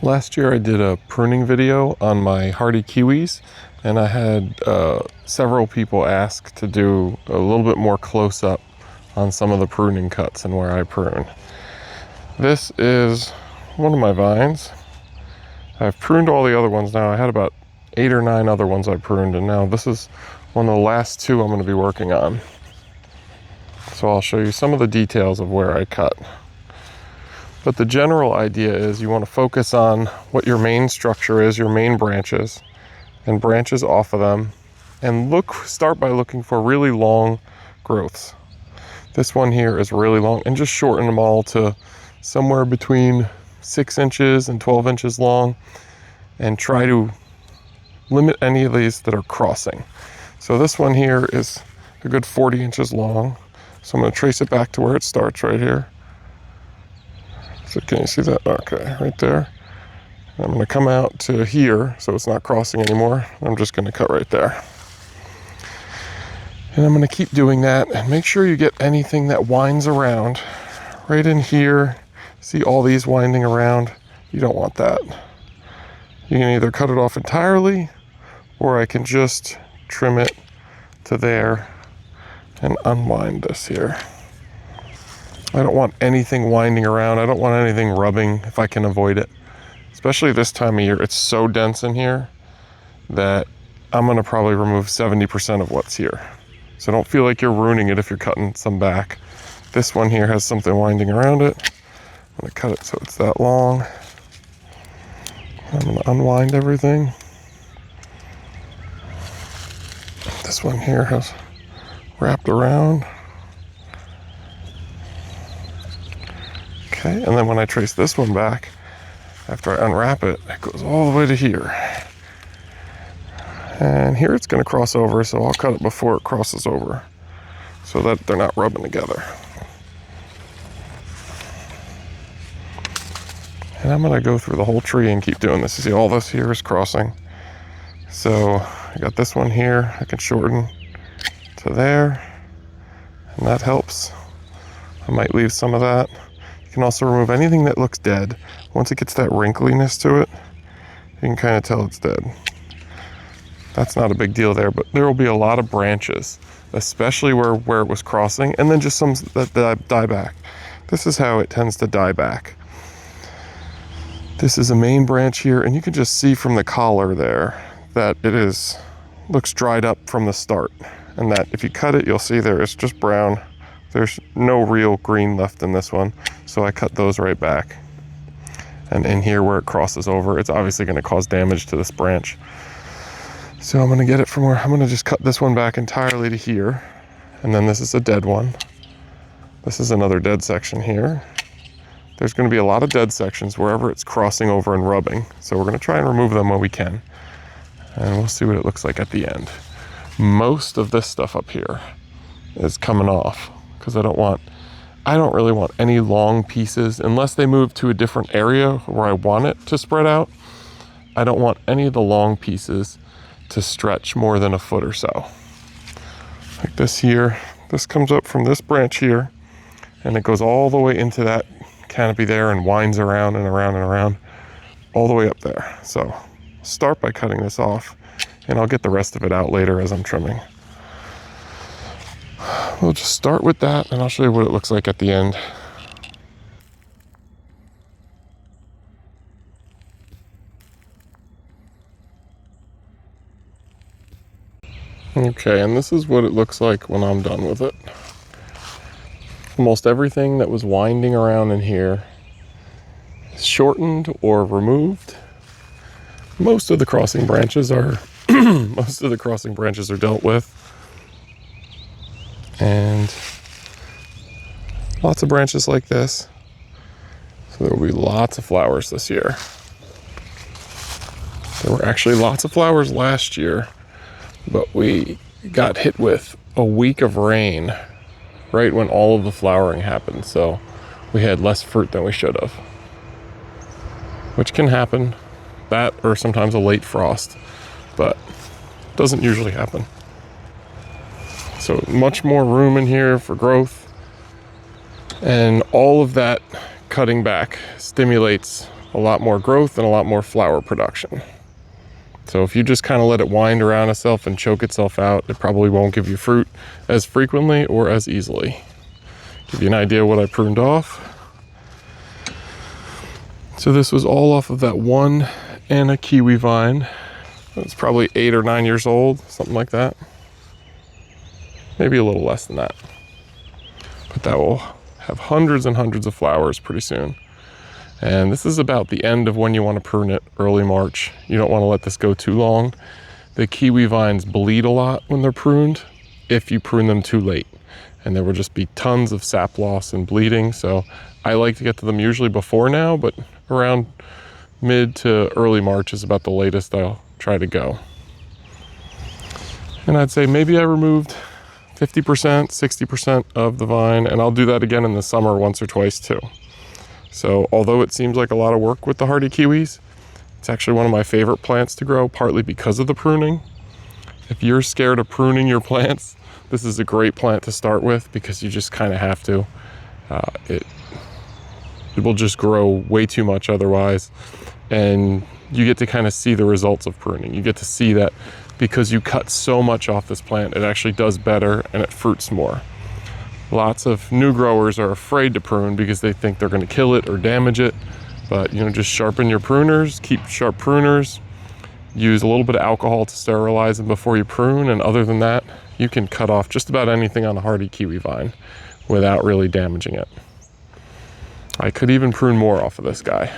Last year I did a pruning video on my hardy kiwis, and I had several people ask to do a little bit more close-up on some of the pruning cuts and where I prune. This is one of my vines. I've pruned all the other ones now. I had about 8 or 9 other ones I pruned, and now this is one of the last 2 I'm going to be working on. So I'll show you some of the details of where I cut. But the general idea is you want to focus on what your main structure is, your main branches, and branches off of them, and start by looking for really long growths. This one here is really long, and just shorten them all to somewhere between 6 inches and 12 inches long, and try to limit any of these that are crossing. So this one here is a good 40 inches long. So I'm going to trace it back to where it starts right here. So can you see that? Okay, right there. I'm going to come out to here so it's not crossing anymore. I'm just going to cut right there. And I'm going to keep doing that, and make sure you get anything that winds around. Right in here, see all these winding around? You don't want that. You can either cut it off entirely, or I can just trim it to there and unwind this here. I don't want anything winding around. I don't want anything rubbing if I can avoid it. Especially this time of year, it's so dense in here that I'm gonna probably remove 70% of what's here. So don't feel like you're ruining it if you're cutting some back. This one here has something winding around it. I'm gonna cut it so it's that long. I'm gonna unwind everything. This one here has wrapped around. Okay, and then when I trace this one back, after I unwrap it, it goes all the way to here. And here it's going to cross over, so I'll cut it before it crosses over so that they're not rubbing together. And I'm going to go through the whole tree and keep doing this. You see all this here is crossing. So I got this one here, I can shorten to there, and that helps. I might leave some of that. You can also remove anything that looks dead. Once it gets that wrinkliness to it, you can kind of tell it's dead. That's not a big deal there, but there will be a lot of branches, especially where it was crossing, and then just some that die back. This is how it tends to die back. This is a main branch here, and you can just see from the collar there that it looks dried up from the start, and that if you cut it, you'll see there it's just brown. There's no real green left in this one, so I cut those right back. And in here where it crosses over, it's obviously going to cause damage to this branch. So I'm going to get it from where I'm going to just cut this one back entirely to here, and then this is a dead one. This is another dead section here. There's going to be a lot of dead sections wherever it's crossing over and rubbing, so we're going to try and remove them when we can, and we'll see what it looks like at the end. Most of this stuff up here is coming off because I don't really want any long pieces unless they move to a different area where I want it to spread out. I don't want any of the long pieces to stretch more than a foot or so. Like this here, this comes up from this branch here, and it goes all the way into that canopy there and winds around and around and around all the way up there. So start by cutting this off, and I'll get the rest of it out later as I'm trimming. We'll just start with that, and I'll show you what it looks like at the end. Okay, and this is what it looks like when I'm done with it. Almost everything that was winding around in here is shortened or removed. Most of the crossing branches are dealt with. And lots of branches like this. So there will be lots of flowers this year. There were actually lots of flowers last year, but we got hit with a week of rain right when all of the flowering happened. So we had less fruit than we should have, which can happen. That or sometimes a late frost, but doesn't usually happen. So much more room in here for growth, and all of that cutting back stimulates a lot more growth and a lot more flower production. So if you just kind of let it wind around itself and choke itself out, it probably won't give you fruit as frequently or as easily. Give you an idea what I pruned off. So this was all off of that one Anna Kiwi vine. It's probably 8 or 9 years old, something like that. Maybe a little less than that. But that will have hundreds and hundreds of flowers pretty soon. And this is about the end of when you want to prune it, early March. You don't want to let this go too long. The kiwi vines bleed a lot when they're pruned if you prune them too late. And there will just be tons of sap loss and bleeding. So I like to get to them usually before now, but around mid to early March is about the latest I'll try to go. And I'd say maybe I removed 50%, 60% of the vine, and I'll do that again in the summer once or twice too. So although it seems like a lot of work with the hardy kiwis, it's actually one of my favorite plants to grow, partly because of the pruning. If you're scared of pruning your plants, this is a great plant to start with because you just kind of have to. It will just grow way too much otherwise, and you get to kind of see the results of pruning. You get to see that because you cut so much off this plant, it actually does better and it fruits more. Lots of new growers are afraid to prune because they think they're going to kill it or damage it. But just sharpen your pruners, keep sharp pruners, use a little bit of alcohol to sterilize them before you prune, and other than that, you can cut off just about anything on a hardy kiwi vine without really damaging it. I could even prune more off of this guy,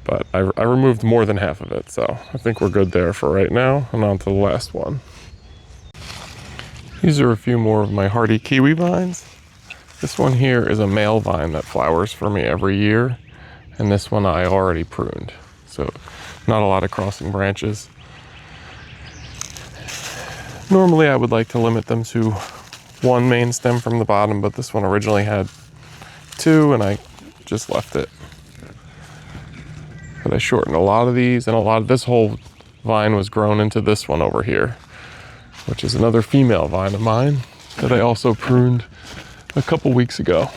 but I removed more than half of it, so I think we're good there for right now. And on to the last one. These are a few more of my hardy kiwi vines. This one here is a male vine that flowers for me every year, and this one I already pruned, so not a lot of crossing branches. Normally I would like to limit them to one main stem from the bottom, but this one originally had 2 and I just left it. But I shortened a lot of these, and this whole vine was grown into this one over here, which is another female vine of mine that I also pruned a couple weeks ago.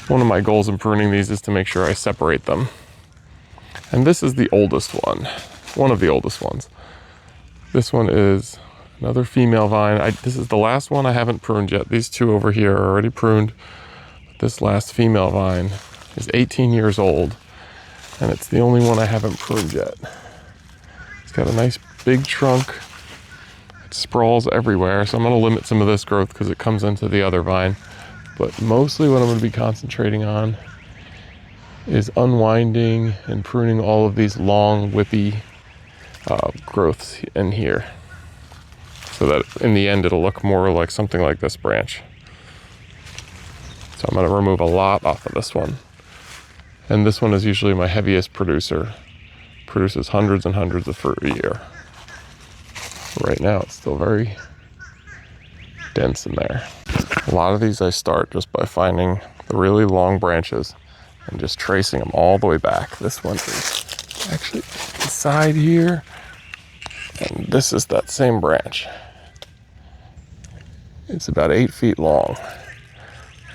One of my goals in pruning these is to make sure I separate them. And this is the oldest one of the oldest ones. This one is another female vine. This is the last one I haven't pruned yet. These 2 over here are already pruned. This last female vine is 18 years old, and it's the only one I haven't pruned yet. It's got a nice big trunk. It sprawls everywhere, so I'm going to limit some of this growth because it comes into the other vine. But mostly what I'm going to be concentrating on is unwinding and pruning all of these long, whippy growths in here, so that in the end it'll look more like something like this branch. So I'm going to remove a lot off of this one. And this one is usually my heaviest producer. Produces hundreds and hundreds of fruit a year. Right now it's still very dense in there. A lot of these I start just by finding the really long branches and just tracing them all the way back. This one is actually inside here, and this is that same branch. It's about 8 feet long.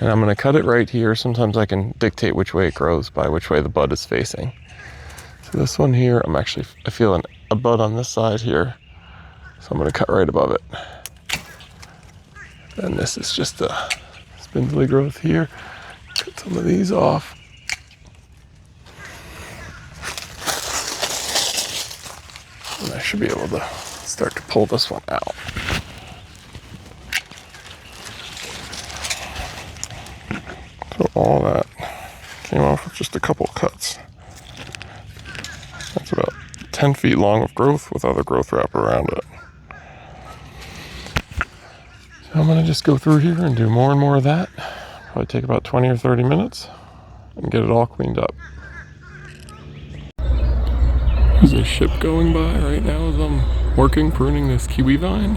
And I'm going to cut it right here. Sometimes I can dictate which way it grows by which way the bud is facing. So this one here, I feel a bud on this side here. So I'm going to cut right above it. And this is just a spindly growth here. Cut some of these off. And I should be able to start to pull this one out. So all that came off with just a couple of cuts. That's about 10 feet long of growth with other growth wrapped around it. So I'm going to just go through here and do more and more of that. Probably take about 20 or 30 minutes and get it all cleaned up. There's a ship going by right now as I'm working pruning this kiwi vine.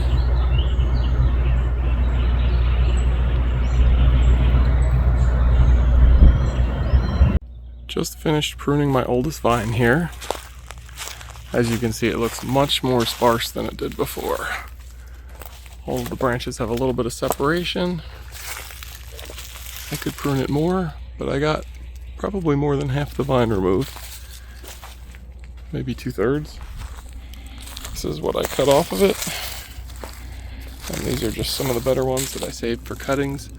Just finished pruning my oldest vine here. As you can see, it looks much more sparse than it did before. All of the branches have a little bit of separation. I could prune it more, but I got probably more than half the vine removed. Maybe 2/3. This is what I cut off of it. And these are just some of the better ones that I saved for cuttings.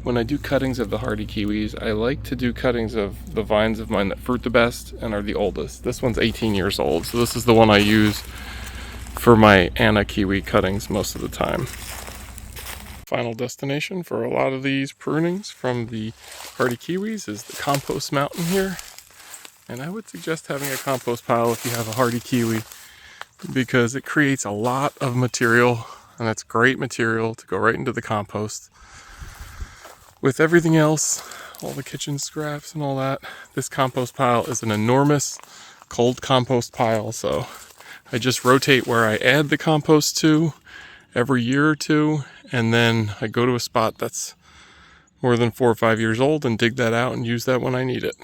When I do cuttings of the hardy kiwis, I like to do cuttings of the vines of mine that fruit the best and are the oldest. This one's 18 years old, so this is the one I use for my Anna kiwi cuttings most of the time. Final destination for a lot of these prunings from the hardy kiwis is the compost mountain here. And I would suggest having a compost pile if you have a hardy kiwi, because it creates a lot of material, and that's great material to go right into the compost. With everything else, all the kitchen scraps and all that, this compost pile is an enormous cold compost pile, so I just rotate where I add the compost to every year or two, and then I go to a spot that's more than 4 or 5 years old and dig that out and use that when I need it.